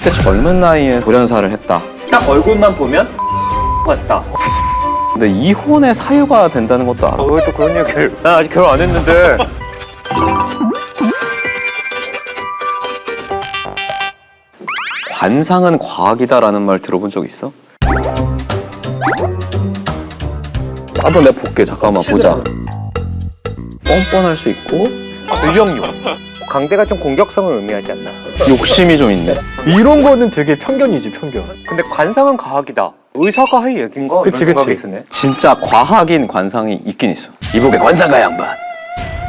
20대 젊은 나이에 돌연사를 했다. 딱 얼굴만 보면 같다. 근데 이혼의 사유가 된다는 것도 알아? 왜 또 그런 얘기를? 나 아직 결혼 안 했는데. 관상은 과학이다라는 말 들어본 적 있어? 한번 내가 볼게. 잠깐만 보자. 뻔뻔할 수 있고 근력용. 강대가 좀 공격성을 의미하지 않나? 욕심이 좀 있네. 이런 거는 되게 편견이지, 편견. 근데 관상은 과학이다. 의사가 할 얘긴가? 그치, 이런 생각이 그치. 드네. 진짜 과학인 관상이 있긴 있어. 이복의 관상가 양반.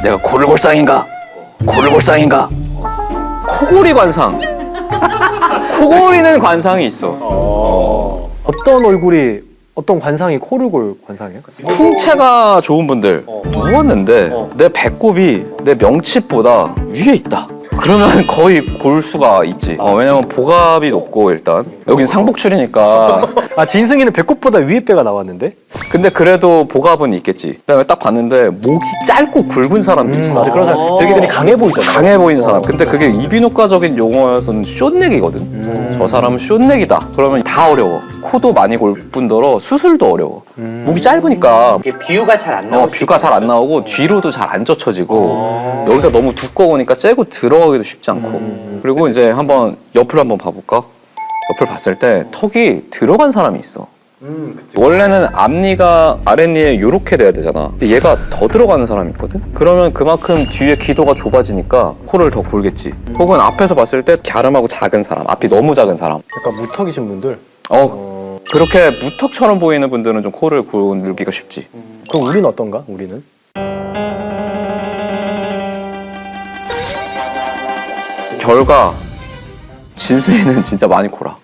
내가 고르골상인가? 고르골상인가? 코골이 관상. 코골이는 관상이 있어. 어떤 얼굴이, 어떤 관상이 코르골 관상이야? 풍채가 좋은 분들 누웠는데 내 배꼽이 내 명치보다 위에 있다. 그러면 거의 골수가 있지. 왜냐면 복압이 높고 일단 여긴 상복출이니까. 아, 진승이는 배꼽보다 위에 배가 나왔는데? 근데 그래도 복압은 있겠지. 그다음에 딱 봤는데 목이 짧고 굵은 사람도 있어. 맞아, 그런 사람 되게 되게 강해 보이잖아. 강해 보이는 사람. 근데 그게 이비인후과적인 용어에서는 숏내기거든. 저 사람은 숏내기다. 그러면 다 어려워. 코도 많이 골 뿐더러 수술도 어려워. 목이 짧으니까 이게 비유가 잘 안 나오고. 뷰가 잘 안 나오고 뒤로도 잘 안 젖혀지고 여기가 너무 두꺼우니까 째고 들어가기도 쉽지 않고. 그리고 이제 한번 옆을 한번 봐볼까? 옆을 봤을 때 턱이 들어간 사람이 있어. 원래는 앞니가 아랫니에 이렇게 돼야 되잖아. 근데 얘가 더 들어가는 사람이 있거든? 그러면 그만큼 뒤에 기도가 좁아지니까 코를 더 골겠지. 혹은 앞에서 봤을 때 갸름하고 작은 사람, 앞이 너무 작은 사람. 약간 무턱이신 분들. 그렇게 무턱처럼 보이는 분들은 좀 코를 골기가 쉽지. 그럼 우리는 어떤가? 우리는? 결과 진수이는 진짜 많이 골아.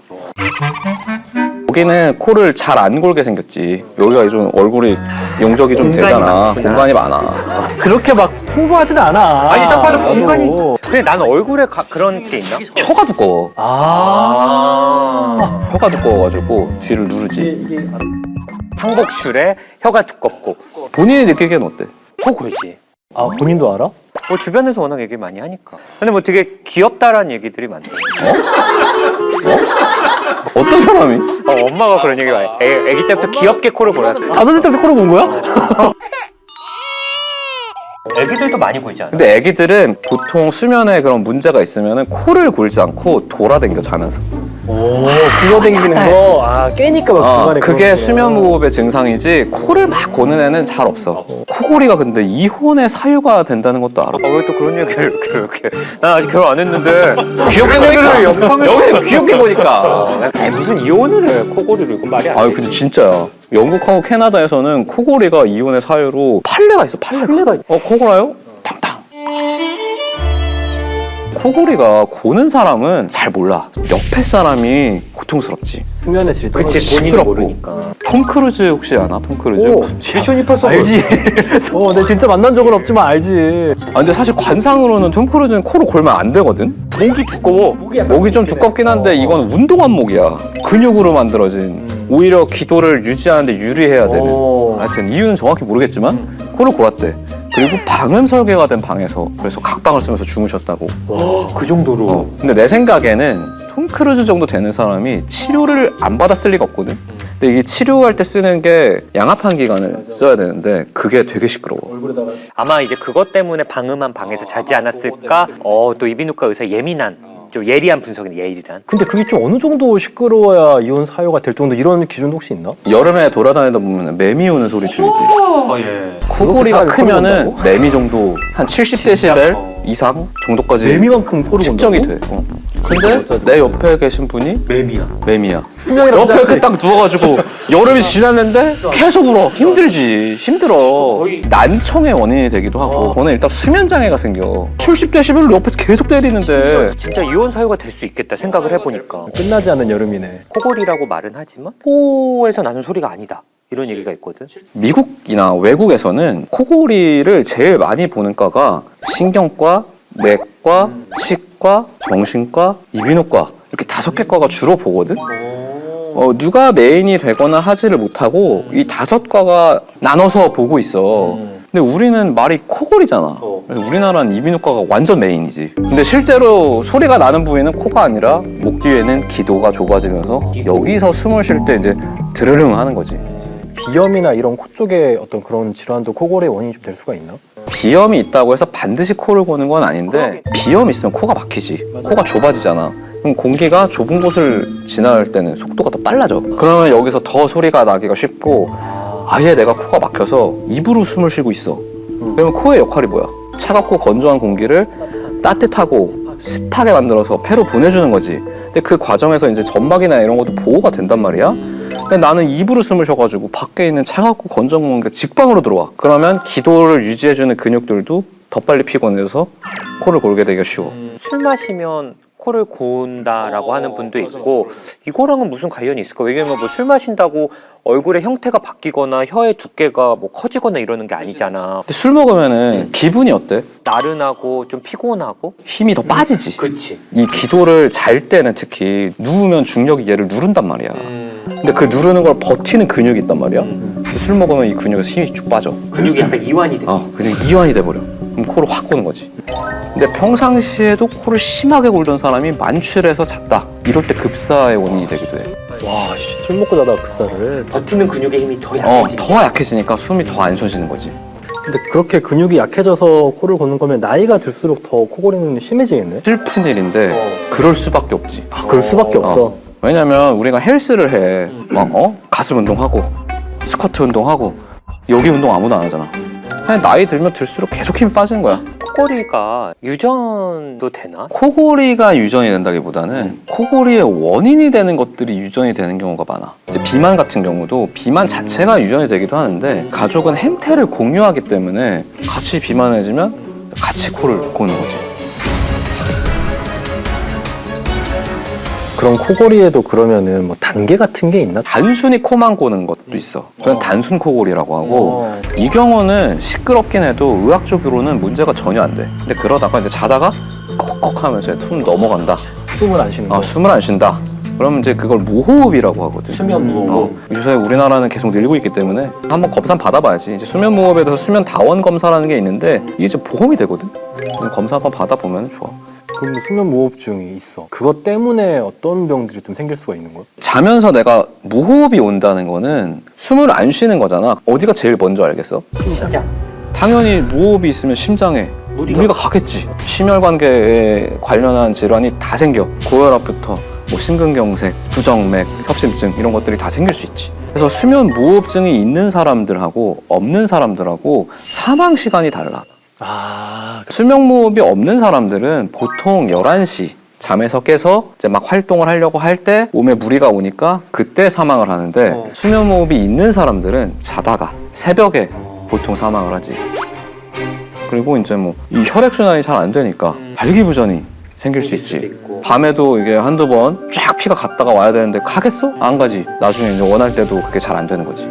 여기는 코를 잘 안 골게 생겼지. 여기가 좀 얼굴이 용적이 좀 공간이 되잖아. 많구나. 공간이 많아. 그렇게 막 풍부하진 않아. 아니 딱 봐도 나도. 공간이. 근데 난 얼굴에 그런 게 있나? 혀가 두꺼워. 아. 혀가 두꺼워가지고 뒤를 누르지. 상복출에 혀가 두껍고 본인이 느끼기엔 어때? 코 골지. 아, 본인도 알아? 뭐 주변에서 워낙 얘기 많이 하니까. 근데 뭐 되게 귀엽다라는 얘기들이 많대. 어떤 사람이? 엄마가 그런 얘기 많이. 애기 때부터 귀엽게 코를 골았대. 5살 때부터 코를 본 거야? 애기들도 많이 골지 않아? 근데 애기들은 보통 수면에 그런 문제가 있으면 코를 골지 않고 돌아댕겨 자면서. 오, 굴러댕기는 거. 아, 깨니까 막 중간에. 그게 그런 거. 수면 무호흡의 증상이지 코를 막 고는 애는 잘 없어. 코골이가 근데 이혼의 사유가 된다는 것도 알아? 왜 또 그런 얘기를 이렇게. 난 아직 결혼 안 했는데. 귀엽게 보니까 여기 귀엽게 보니까. 무슨 이혼을 해, 코골이를. 이건 말이 안 돼. 아유 근데 진짜야. 영국하고 캐나다에서는 코골이가 이혼의 사유로 판례가 있어. 판례가. 코골아요? 탕탕. 코골이가 고는 사람은 잘 몰라. 옆에 사람이 고통스럽지. 수면의 질도. 그치, 본인이 시끄럽고. 모르니까. 톰 크루즈 혹시 아나? 톰 크루즈? 오, 미션 임파서블. 알지. 내가 진짜 만난 적은 없지만 알지. 근데 사실 관상으로는 톰 크루즈는 코를 골면 안 되거든? 목이 두꺼워. 목이 좀 두껍긴 한데 이건 운동한 목이야. 근육으로 만들어진. 오히려 기도를 유지하는데 유리해야 되는. 하여튼 이유는 정확히 모르겠지만 코를 골았대. 그리고 방음 설계가 된 방에서 그래서 각방을 쓰면서 주무셨다고. 그 정도로. 근데 내 생각에는 톰 크루즈 정도 되는 사람이 치료를 안 받았을 리가 없거든. 근데 이게 치료할 때 쓰는 게 양압한 기관을 써야 되는데 그게 되게 시끄러워. 아마 이제 그것 때문에 방음한 방에서 자지 않았을까? 또 이비인후과 의사 예민한, 좀 예리한 분석이네, 예리한. 근데 그게 좀 어느 정도 시끄러워야 이혼 사유가 될 정도 이런 기준도 혹시 있나? 여름에 돌아다니다 보면 매미 우는 소리 들리지. 예. 코골이가 그렇게 사람이 크면은 코를 매미 정도 한 70데시벨 이상 정도까지 매미만큼 코를 측정이 건다고? 돼. 근데 내 옆에 계신 분이 매미야. 매미야. 분명이라고 옆에 생각하지. 그 딱 누워가지고 여름이 지났는데 계속 울어. 힘들어. 난청의 원인이 되기도 하고 저는 일단 수면 장애가 생겨. 70데시벨로 옆에서 계속 때리는데 진짜 이혼 사유가 될 수 있겠다 생각을 해보니까. 끝나지 않는 여름이네. 코골이라고 말은 하지만 코에서 나는 소리가 아니다. 이런 얘기가 있거든. 미국이나 외국에서는 코골이를 제일 많이 보는 과가 신경과, 내과, 치과, 정신과, 이비인후과 이렇게 5개 과가 주로 보거든. 누가 메인이 되거나 하지를 못하고 이 5과가 나눠서 보고 있어. 근데 우리는 말이 코골이잖아. 그래서 우리나라는 이비인후과가 완전 메인이지. 근데 실제로 소리가 나는 부위는 코가 아니라 목 뒤에는 기도가 좁아지면서 여기서 숨을 쉴 때 이제 드르릉 하는 거지. 비염이나 이런 코 쪽에 어떤 그런 질환도 코골이의 원인이 좀 될 수가 있나? 비염이 있다고 해서 반드시 코를 고는 건 아닌데 비염이 있으면 코가 막히지. 코가 좁아지잖아. 그럼 공기가 좁은 곳을 지날 때는 속도가 더 빨라져. 그러면 여기서 더 소리가 나기가 쉽고 아예 내가 코가 막혀서 입으로 숨을 쉬고 있어. 그러면 코의 역할이 뭐야? 차갑고 건조한 공기를 따뜻하고 습하게 만들어서 폐로 보내주는 거지. 근데 그 과정에서 이제 점막이나 이런 것도 보호가 된단 말이야. 근데 나는 입으로 숨을 쉬어가지고 밖에 있는 차갑고 건조한 공기가 직방으로 들어와. 그러면 기도를 유지해주는 근육들도 더 빨리 피곤해져서 코를 골게 되기가 쉬워. 술 마시면 코를 고운다라고 하는 분도 있고 이거랑은 무슨 관련이 있을까? 왜냐면 뭐 술 마신다고 얼굴의 형태가 바뀌거나 혀의 두께가 뭐 커지거나 이러는 게 아니잖아. 근데 술 먹으면은 기분이 어때? 나른하고 좀 피곤하고. 힘이 더 빠지지. 그치. 이 기도를 잘 때는 특히 누우면 중력이 얘를 누른단 말이야. 근데 그 누르는 걸 버티는 근육이 있단 말이야. 술 먹으면 이 근육에서 힘이 쭉 빠져. 근육이 약간 이완이 돼. 그냥 이완이 돼버려. 그럼 코를 확 고는 거지. 근데 평상시에도 코를 심하게 골던 사람이 만취해서 잤다. 이럴 때 급사의 원인이 되기도 해. 와, 술 먹고 자다가 급사를. 버티는 근육의 힘이 더 약해지. 더 약해지니까 숨이 더 안 쉬어지는 거지. 근데 그렇게 근육이 약해져서 코를 고는 거면 나이가 들수록 더 코골이는 심해지겠네? 슬픈 일인데 그럴 수밖에 없지. 아, 그럴 수밖에 없어. 왜냐면 우리가 헬스를 해. 막 가슴 운동하고 스쿼트 운동하고 여기 운동 아무도 안 하잖아. 그냥 나이 들면 들수록 계속 힘이 빠지는 거야. 코골이가 유전도 되나? 코골이가 유전이 된다기보다는 코골이의 원인이 되는 것들이 유전이 되는 경우가 많아. 이제 비만 같은 경우도 비만 자체가 유전이 되기도 하는데 가족은 행태를 공유하기 때문에 같이 비만해지면 같이 코를 고는 거지. 그럼 코골이에도 그러면은 뭐 단계 같은 게 있나? 단순히 코만 고는 것도 있어. 그건 단순 코골이라고 하고 이 경우는 시끄럽긴 해도 의학적으로는 문제가 전혀 안 돼. 근데 그러다가 이제 자다가 꺽꺽 하면서 숨 넘어간다. 숨을 안 쉬는 거. 숨을 안 쉰다. 그러면 이제 그걸 무호흡이라고 하거든. 수면 무호흡. 요새 우리나라는 계속 늘고 있기 때문에 한번 검사 받아봐야지. 이제 수면 무호흡에 대해서 수면 다원 검사라는 게 있는데 이게 이제 보험이 되거든. 그럼 검사 한번 받아보면 좋아. 그럼 수면 무호흡증이 있어. 그것 때문에 어떤 병들이 좀 생길 수가 있는 거야? 자면서 내가 무호흡이 온다는 거는 숨을 안 쉬는 거잖아. 어디가 제일 먼저 알겠어? 심장. 당연히 무호흡이 있으면 심장에 무리가 가겠지. 심혈관계에 관련한 질환이 다 생겨. 고혈압부터 뭐 심근경색, 부정맥, 협심증 이런 것들이 다 생길 수 있지. 그래서 수면 무호흡증이 있는 사람들하고 없는 사람들하고 사망 시간이 달라. 수면 무호흡이 없는 사람들은 보통 11시 잠에서 깨서 이제 막 활동을 하려고 할 때 몸에 무리가 오니까 그때 사망을 하는데 수면 무호흡이 있는 사람들은 자다가 새벽에 보통 사망을 하지. 그리고 이제 뭐 이 혈액순환이 잘 안 되니까 발기부전이 생길 수 있지. 밤에도 이게 한두 번 쫙 피가 갔다가 와야 되는데 가겠어? 안 가지. 나중에 이제 원할 때도 그게 잘 안 되는 거지.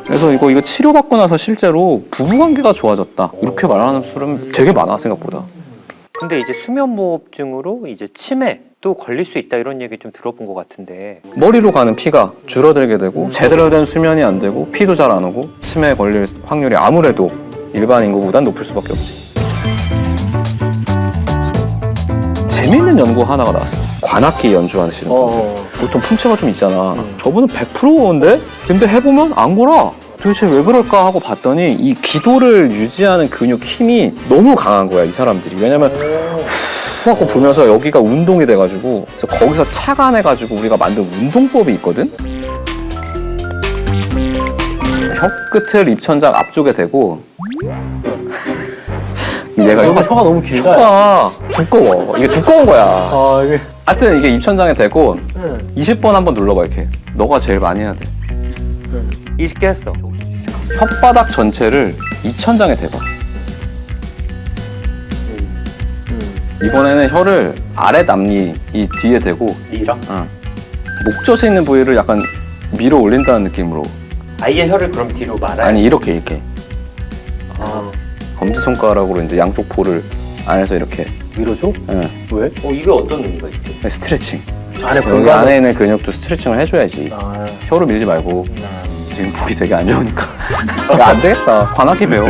그래서 이거 치료받고 나서 실제로 부부관계가 좋아졌다 이렇게 말하는 술은 되게 많아 생각보다. 근데 이제 수면무호흡증으로 이제 치매도 걸릴 수 있다 이런 얘기 좀 들어본 것 같은데. 머리로 가는 피가 줄어들게 되고 제대로 된 수면이 안 되고 피도 잘 안 오고 치매에 걸릴 확률이 아무래도 일반 인구보단 높을 수밖에 없지. 재미있는 연구 하나가 나왔어. 관악기 연주하시는 분들. 보통 풍채가 좀 있잖아. 저분은 100%인데? 근데 해보면 안 골아. 도대체 왜 그럴까 하고 봤더니 이 기도를 유지하는 근육 힘이 너무 강한 거야, 이 사람들이. 왜냐면 후 하고 불면서 여기가 운동이 돼가지고 그래서 거기서 착안해가지고 우리가 만든 운동법이 있거든? 혀 끝을 입천장 앞쪽에 대고 얘가 혀가 너무 길다. 혀가 두꺼워. 이게 두꺼운 거야. 이게. 하여튼 이게 입천장에 대고 20번 한번 눌러봐 이렇게. 너가 제일 많이 해야 돼. 20개 했어. 혓바닥 전체를 입천장에 대봐. 이번에는 혀를 아랫 앞니 이 뒤에 대고 밀어? 목젖에 있는 부위를 약간 밀어 올린다는 느낌으로. 아예 혀를 그럼 뒤로 말아야 아니 이렇게 검지손가락으로 이제 양쪽 볼을 안에서 이렇게 밀어줘? 응. 왜? 이게 어떤 의미가 있지? 스트레칭. 안에 여기 공간 안에 있는 근육도 스트레칭을 해줘야지. 아, 혀로 밀지 말고. 지금 보기 되게 안 좋으니까. 야, 안 되겠다. 관악기 배워.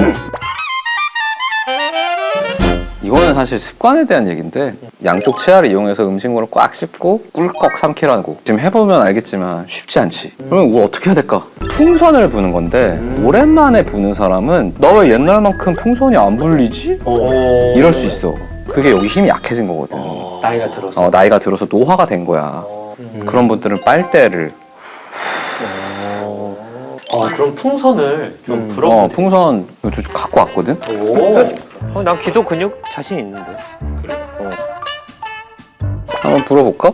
이거는 사실 습관에 대한 얘기인데 양쪽 치아를 이용해서 음식물을 꽉 씹고 꿀꺽 삼키라는 거. 지금 해보면 알겠지만 쉽지 않지. 그러면 우리 어떻게 해야 될까? 풍선을 부는 건데 오랜만에 부는 사람은 너 왜 옛날만큼 풍선이 안 불리지? 이럴 수 있어. 그게 여기 힘이 약해진 거거든. 나이가 들어서. 나이가 들어서 노화가 된 거야. 그런 분들은 빨대를 그럼 풍선을 좀 불어. 풍선 갖고 왔거든. 난 기도 근육 자신 있는데. 그래. 한번 불어볼까?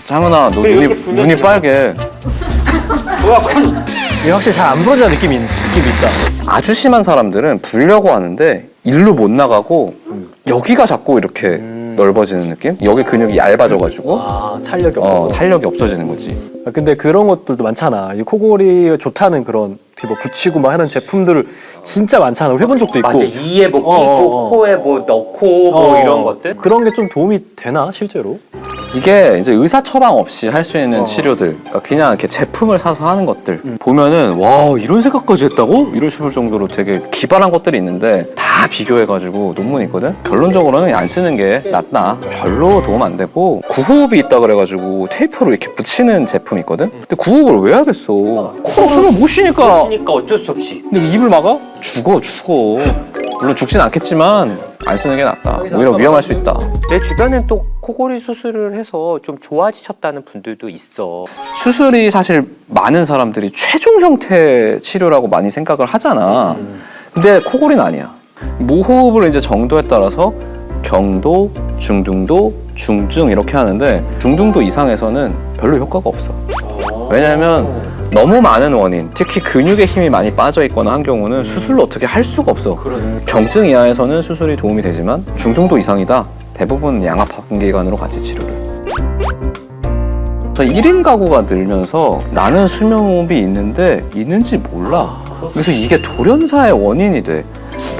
장은아, 너 눈이 빨개. 이게 확실히 잘 안 부러지는 느낌이 있다. 아주 심한 사람들은 불려고 하는데 일로 못 나가고 여기가 자꾸 이렇게 넓어지는 느낌? 여기 근육이 얇아져가지고 탄력이 없어서. 탄력이 없어지는 거지. 근데 그런 것들도 많잖아. 이 코골이가 좋다는 그런 뭐 붙이고 막 하는 제품들을 진짜 많잖아. 해본 적도 있고. 맞아. 이에 뭐 끼고 코에 뭐 넣고 뭐 이런 것들. 그런 게 좀 도움이 되나 실제로? 이게 이제 의사 처방 없이 할 수 있는 치료들, 그러니까 그냥 이렇게 제품을 사서 하는 것들 보면은 와 이런 생각까지 했다고? 이럴 싶을 정도로 되게 기발한 것들이 있는데 다 비교해가지고 논문이 있거든. 결론적으로는 안 쓰는 게 낫다. 별로 도움 안 되고 구호흡이 있다 그래가지고 테이프로 이렇게 붙이는 제품이 있거든. 근데 구호흡을 왜 하겠어? 코로 숨을 못 쉬니까. 그러니까 어쩔 수 없이. 근데 입을 막아? 죽어. 물론 죽진 않겠지만 안 쓰는 게 낫다. 오히려 위험할 수 있다. 내 주변엔 또 코골이 수술을 해서 좀 좋아지셨다는 분들도 있어. 수술이 사실 많은 사람들이 최종 형태 치료라고 많이 생각을 하잖아. 근데 코골이는 아니야. 무호흡을 이제 정도에 따라서 경도, 중등도, 중증 이렇게 하는데 중등도 이상에서는 별로 효과가 없어. 왜냐면 너무 많은 원인, 특히 근육에 힘이 많이 빠져 있거나 한 경우는 수술로 어떻게 할 수가 없어. 경증 이하에서는 수술이 도움이 되지만 중등도 이상이다. 대부분 양압방기관으로 같이 치료를. 저 1인 가구가 늘면서 나는 수면호흡이 있는데 있는지 몰라. 그래서 이게 돌연사의 원인이 돼.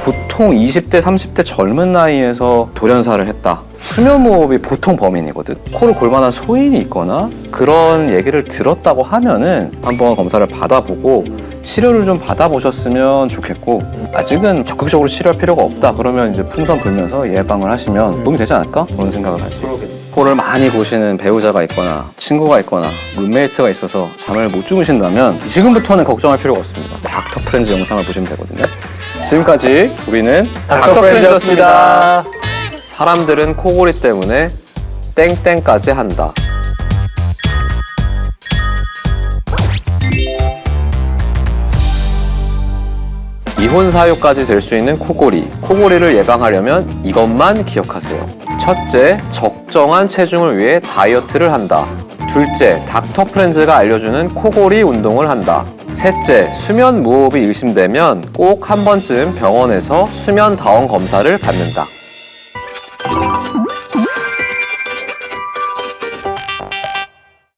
보통 20대, 30대 젊은 나이에서 돌연사를 했다. 수면무호흡이 보통 범인이거든. 코를 골만한 소인이 있거나 그런 얘기를 들었다고 하면은 한번 검사를 받아보고 치료를 좀 받아보셨으면 좋겠고, 아직은 적극적으로 치료할 필요가 없다 그러면 이제 풍선 불면서 예방을 하시면 도움이 되지 않을까? 그런 생각을 하지. 코를 많이 고시는 배우자가 있거나 친구가 있거나 룸메이트가 있어서 잠을 못 주무신다면 지금부터는 걱정할 필요가 없습니다. 닥터 프렌즈 영상을 보시면 되거든요. 지금까지 우리는 닥터 프렌즈였습니다. 사람들은 코골이 때문에 땡땡까지 한다. 이혼 사유까지 될 수 있는 코골이. 코골이를 예방하려면 이것만 기억하세요. 첫째, 적정한 체중을 위해 다이어트를 한다. 둘째, 닥터 프렌즈가 알려주는 코골이 운동을 한다. 셋째, 수면 무호흡이 의심되면 꼭 한 번쯤 병원에서 수면 다원 검사를 받는다.